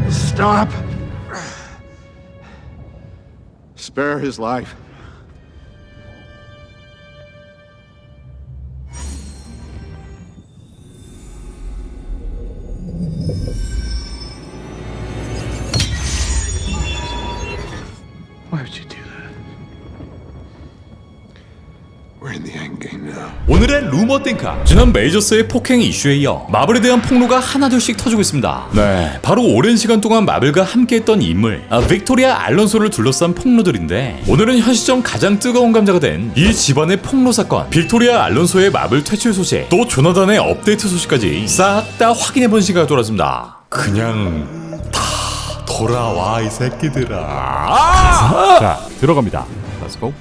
Stop! Spare his life. Why would you do that? We're in the end game now. 오늘의 루머 띵카, 지난 메이저스의 폭행 이슈에 이어 마블에 대한 폭로가 하나둘씩 터지고 있습니다. 네, 바로 오랜 시간 동안 마블과 함께했던 인물 빅토리아 알론소를 둘러싼 폭로들인데, 오늘은 현 시점 가장 뜨거운 감자가 된 이 집안의 폭로 사건, 빅토리아 알론소의 마블 퇴출 소식, 또 조나단의 업데이트 소식까지 싹 다 확인해본 시간이 돌아왔습니다. 그냥 다 돌아와 이 새끼들아. 자, 들어갑니다. Let's go.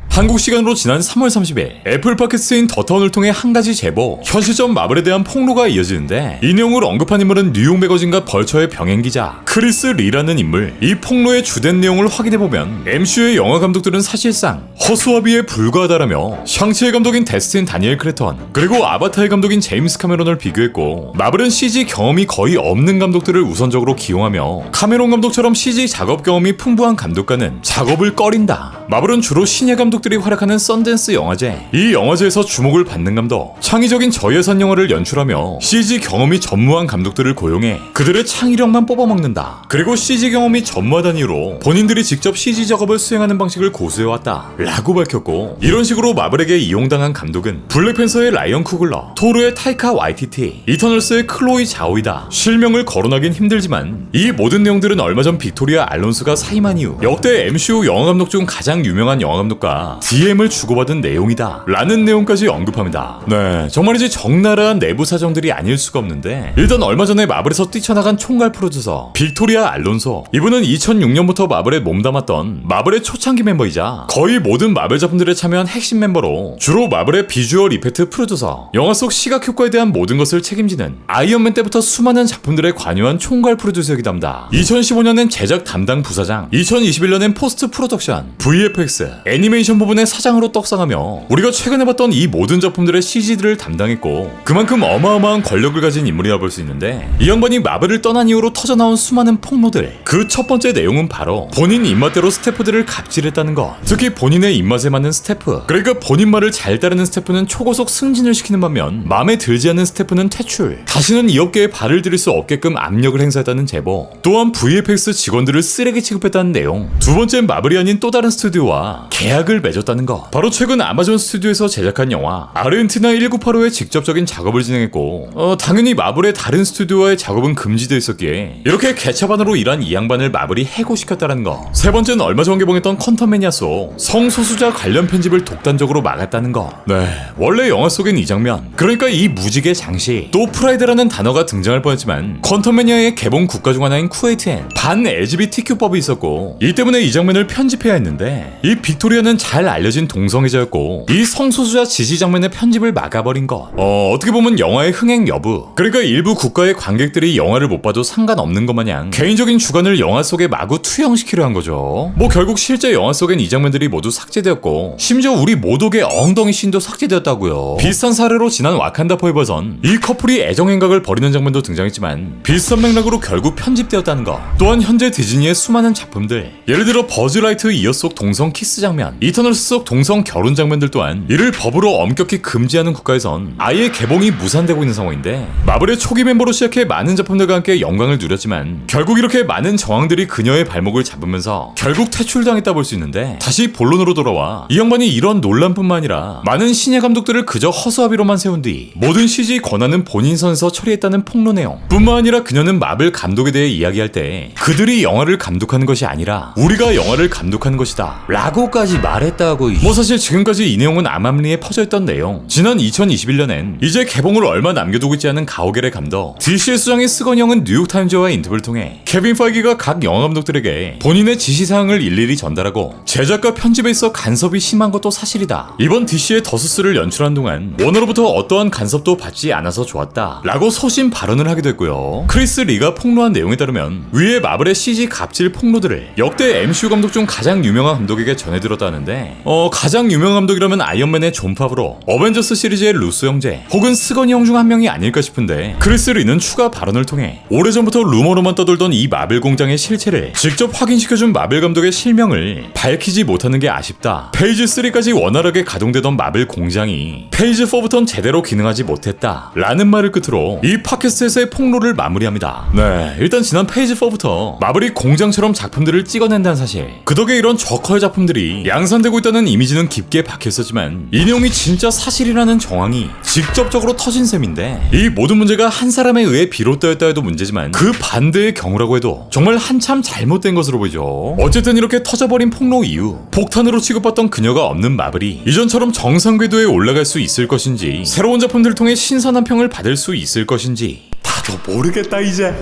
한국 시간으로 지난 3월 30일 애플 팟캐스트인 더타운을 통해 한 가지 제보, 현 시점 마블에 대한 폭로가 이어지는데, 이 내용을 언급한 인물은 뉴욕 매거진과 벌처의 병행기자 크리스 리라는 인물. 이 폭로의 주된 내용을 확인해보면 MCU의 영화 감독들은 사실상 허수아비에 불과하다라며 샹치의 감독인 데스틴 다니엘 크레턴, 그리고 아바타의 감독인 제임스 카메론을 비교했고, 마블은 CG 경험이 거의 없는 감독들을 우선적으로 기용하며 카메론 감독처럼 CG 작업 경험이 풍부한 감독과는 작업을 꺼린다. 마블은 주로 신예 감독들이 활약하는 썬댄스 영화제, 이 영화제에서 주목을 받는 감독, 창의적인 저예산 영화를 연출하며 CG 경험이 전무한 감독들을 고용해 그들의 창의력만 뽑아먹는다. 그리고 CG 경험이 전무하다는 이유로 본인들이 직접 CG 작업을 수행하는 방식을 고수해왔다 라고 밝혔고, 이런 식으로 마블에게 이용당한 감독은 블랙팬서의 라이언 쿠글러, 토르의 타이카 와이티티, 이터널스의 클로이 자오이다. 실명을 거론하긴 힘들지만 이 모든 내용들은 얼마 전 빅토리아 알론소가 사임한 이후 역대 MCU 영화 감독 중 가장 유명한 영화 감독과 DM을 주고받은 내용이다 라는 내용까지 언급합니다. 네, 정말이지 적나라한 내부 사정들이 아닐 수가 없는데, 일단 얼마 전에 마블에서 뛰쳐나간 총괄 프로듀서 빅토리아 알론소, 이분은 2006년부터 마블에 몸담았던 마블의 초창기 멤버이자 거의 모든 마블 작품들에 참여한 핵심 멤버로, 주로 마블의 비주얼 이펙트 프로듀서, 영화 속 시각 효과에 대한 모든 것을 책임지는 아이언맨 때부터 수많은 작품들에 관여한 총괄 프로듀서이기도 합니다. 2015년엔 제작 담당 부사장, 2021년엔 포스트 프로덕션, VFX, 애니메이션 부분의 사장으로 떡상하며 우리가 최근에 봤던 이 모든 작품들의 CG들을 담당했고, 그만큼 어마어마한 권력을 가진 인물이라 볼 수 있는데, 이 양반이 마블을 떠난 이후로 터져나온 수많은 폭로들, 그 첫 번째 내용은 바로 본인 입맛대로 스태프들을 갑질했다는 것. 특히 본인의 입맛에 맞는 스태프, 그러니까 본인 말을 잘 따르는 스태프는 초고속 승진을 시키는 반면 마음에 들지 않는 스태프는 퇴출, 다시는 이 업계에 발을 들일 수 없게끔 압력을 행사했다는 제보, 또한 VFX 직원들을 쓰레기 취급했다는 내용, 두 번째는 마블이 아닌 또 다른 스튜디오와 계약을 맺었다는 것. 바로 최근 아마존 스튜디오에서 제작한 영화 아르헨티나 1985의 직접적인 작업을 진행했고, 당연히 마블의 다른 스튜디오와의 작업은 금지되어 있었기에 이렇게 개차반으로 일한 이 양반을 마블이 해고시켰다는 것. 세 번째는 얼마 전 개봉했던 퀀텀매니아 속 성소수자 관련 편집을 독단적으로 막았다는 것. 네, 원래 영화 속엔 이 장면, 그러니까 이 무지개 장시, 또 프라이드라는 단어가 등장할 뻔했지만 퀀텀매니아의 개봉 국가 중 하나인 쿠웨이트엔 반 LGBTQ법이 있었고, 이 때문에 이 장면을 편집해야 했는데, 이 빅토리아는 잘 알려진 동성애자였고 이 성소수자 지지 장면의 편집을 막아버린 것. 어떻게 보면 영화의 흥행 여부, 그러니까 일부 국가의 관객들이 영화를 못 봐도 상관없는 것 마냥 개인적인 주관을 영화 속에 마구 투영시키려 한 거죠. 뭐 결국 실제 영화 속엔 이 장면들이 모두 삭제되었고, 심지어 우리 모독의 엉덩이 씬도 삭제되었다고요. 비슷한 사례로 지난 와칸다 포에버전 이 커플이 애정행각을 벌이는 장면도 등장했지만 비슷한 맥락으로 결국 편집되었다는 것. 또한 현재 디즈니의 수많은 작품들, 예를 들어 버즈라이트 이어 속 동성 키스 장면, 이터널스 속 동성 결혼 장면들 또한 이를 법으로 엄격히 금지하는 국가에선 아예 개봉이 무산되고 있는 상황인데, 마블의 초기 멤버로 시작해 많은 작품들과 함께 영광을 누렸지만 결국 이렇게 많은 정황들이 그녀의 발목을 잡으면서 결국 퇴출당했다 볼 수 있는데, 다시 본론으로 돌아와 이 양반이 이런 논란뿐만 아니라 많은 신예 감독들을 그저 허수아비로만 세운 뒤 모든 CG 권한은 본인 선에서 처리했다는 폭로 내용 뿐만 아니라, 그녀는 마블 감독에 대해 이야기할 때 그들이 영화를 감독하는 것이 아니라 우리가 영화를 감독하는 것이다 라고까지 말했다고. 뭐 사실 지금까지 이 내용은 암암리에 퍼져있던 내용. 지난 2021년엔 이제 개봉을 얼마 남겨두고 있지 않은 가오갤의 감독 DC의 수장인 스건 형은 뉴욕타임즈와의 인터뷰를 통해 케빈 파이기가 각 영화 감독들에게 본인의 지시사항을 일일이 전달하고 제작과 편집에 있어 간섭이 심한 것도 사실이다. 이번 DC의 더스스를 연출한 동안 워너로부터 어떠한 간섭도 받지 않아서 좋았다 라고 소신 발언을 하기도 했고요. 크리스 리가 폭로한 내용에 따르면 위에 마블의 CG 갑질 폭로들을 역대 MCU 감독 중 가장 유명한 감독에게 전해들었다는데, 있는데 가장 유명한 감독이라면 아이언맨의 존 파브로, 어벤져스 시리즈의 루소 형제, 혹은 스건이 형 중 한 명이 아닐까 싶은데 크리스 리는 추가 발언을 통해 오래전부터 루머로만 떠돌던 이 마블 공장의 실체를 직접 확인시켜준 마블 감독의 실명을 밝히지 못하는 게 아쉽다. 페이지 3까지 원활하게 가동되던 마블 공장이 페이지 4부터는 제대로 기능하지 못했다 라는 말을 끝으로 이 팟캐스트에서의 폭로를 마무리합니다. 네, 일단 지난 페이지 4부터 마블이 공장처럼 작품들을 찍어낸다는 사실, 그 덕에 이런 저커의 작품들이 양산되고 있다는 이미지는 깊게 박혀있었지만 이 내용이 진짜 사실이라는 정황이 직접적으로 터진 셈인데, 이 모든 문제가 한 사람에 의해 비롯되었다 해도 문제지만 그 반대의 경우라고 해도 정말 한참 잘못된 것으로 보이죠. 어쨌든 이렇게 터져버린 폭로 이후 폭탄으로 취급받던 그녀가 없는 마블이 이전처럼 정상 궤도에 올라갈 수 있을 것인지, 새로운 작품들을 통해 신선한 평을 받을 수 있을 것인지 다도 모르겠다 이제.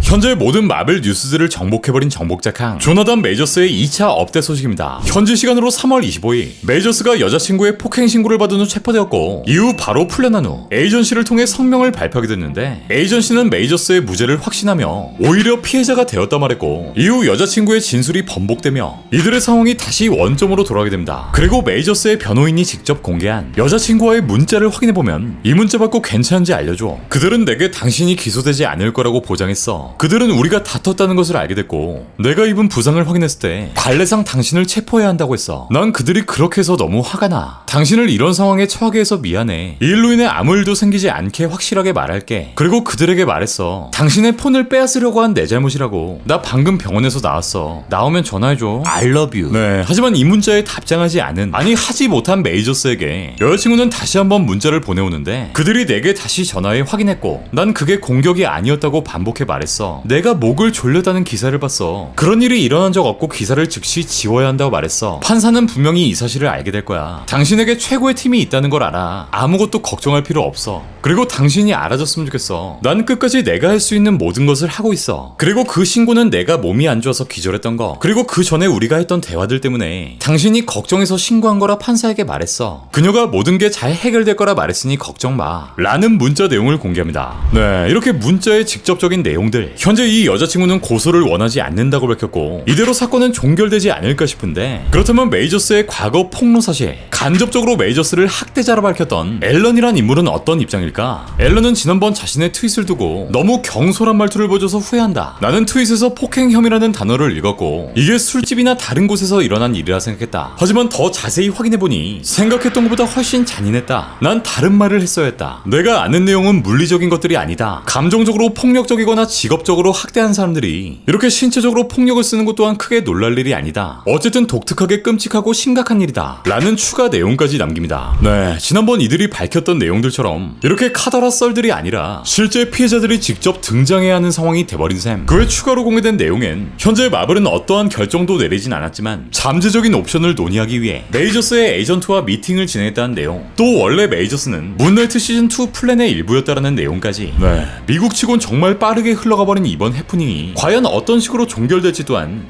현재 모든 마블 뉴스들을 정복해버린 정복작항 조나단 메이저스의 2차 업데 소식입니다. 현지 시간으로 3월 25일 메이저스가 여자친구의 폭행 신고를 받은 후 체포되었고, 이후 바로 풀려난 후 에이전시를 통해 성명을 발표하게 됐는데, 에이전시는 메이저스의 무죄를 확신하며 오히려 피해자가 되었다 말했고, 이후 여자친구의 진술이 번복되며 이들의 상황이 다시 원점으로 돌아가게 됩니다. 그리고 메이저스의 변호인이 직접 공개한 여자친구와의 문자를 확인해보면 이 문자 받고 괜찮은지 알려줘, 그들은 내게 당신이 기소되지 않을 거라고 보장했어, 그들은 우리가 다퉜다는 것을 알게 됐고, 내가 입은 부상을 확인했을 때 관례상 당신을 체포해야 한다고 했어. 난 그들이 그렇게 해서 너무 화가 나. 당신을 이런 상황에 처하게 해서 미안해. 이 일로 인해 아무 일도 생기지 않게 확실하게 말할게. 그리고 그들에게 말했어. 당신의 폰을 빼앗으려고 한 내 잘못이라고. 나 방금 병원에서 나왔어. 나오면 전화해줘. I love you. 네, 하지만 이 문자에 답장하지 않은, 아니 하지 못한 메이저스에게 여자친구는 다시 한번 문자를 보내오는데, 그들이 내게 다시 전화해 확인했고, 난 그게 공격이 아니었다고 반복해 말했어. 내가 목을 졸렸다는 기사를 봤어. 그런 일이 일어난 적 없고 기사를 즉시 지워야 한다고 말했어. 판사는 분명히 이 사실을 알게 될 거야. 당신에게 최고의 팀이 있다는 걸 알아. 아무것도 걱정할 필요 없어. 그리고 당신이 알아줬으면 좋겠어. 난 끝까지 내가 할 수 있는 모든 것을 하고 있어. 그리고 그 신고는 내가 몸이 안 좋아서 기절했던 거, 그리고 그 전에 우리가 했던 대화들 때문에 당신이 걱정해서 신고한 거라 판사에게 말했어. 그녀가 모든 게 잘 해결될 거라 말했으니 걱정 마 라는 문자 내용을 공개합니다. 네, 이렇게 문자의 직접적인 내용들, 현재 이 여자친구는 고소를 원하지 않는다고 밝혔고, 이대로 사건은 종결되지 않을까 싶은데, 그렇다면 메이저스의 과거 폭로 사실, 간접적으로 메이저스를 학대자로 밝혔던 앨런이란 인물은 어떤 입장일까? 앨런은 지난번 자신의 트윗을 두고 너무 경솔한 말투를 보여줘서 후회한다. 나는 트윗에서 폭행 혐의라는 단어를 읽었고 이게 술집이나 다른 곳에서 일어난 일이라 생각했다. 하지만 더 자세히 확인해보니 생각했던 것보다 훨씬 잔인했다. 난 다른 말을 했어야 했다. 내가 아는 내용은 물리적인 것들이 아니다. 감정적으로 폭력적이거나 직업적으로 학대한 사람들이 이렇게 신체적으로 폭력을 쓰는 것 또한 크게 놀랄 일이 아니다. 어쨌든 독특하게 끔찍하고 심각한 일이다 라는 추가 내용까지 남깁니다. 네, 지난번 이들이 밝혔던 내용들처럼 이렇게 카더라 썰들이 아니라 실제 피해자들이 직접 등장해야 하는 상황이 돼버린 셈. 그 외 추가로 공개된 내용엔 현재 마블은 어떠한 결정도 내리진 않았지만 잠재적인 옵션을 논의하기 위해 메이저스의 에이전트와 미팅을 진행했다는 내용, 또 원래 메이저스는 문나이트 시즌2 플랜의 일부였다라는 내용까지. 네, 미국치곤 정말 빠르게 흘러가버린 이번 해프닝이 과연 어떤 식으로 종결될지 또한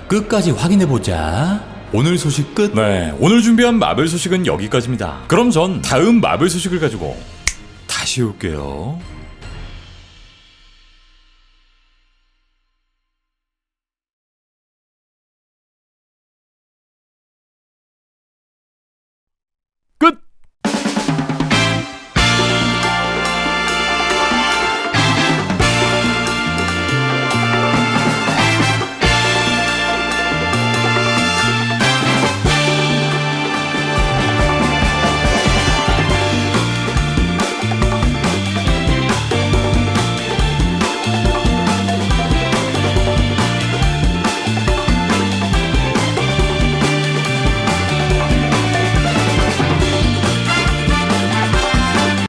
끝까지 확인해보자. 오늘 소식 끝. 네, 오늘 준비한 마블 소식은 여기까지입니다. 그럼 전 다음 마블 소식을 가지고 다시 올게요.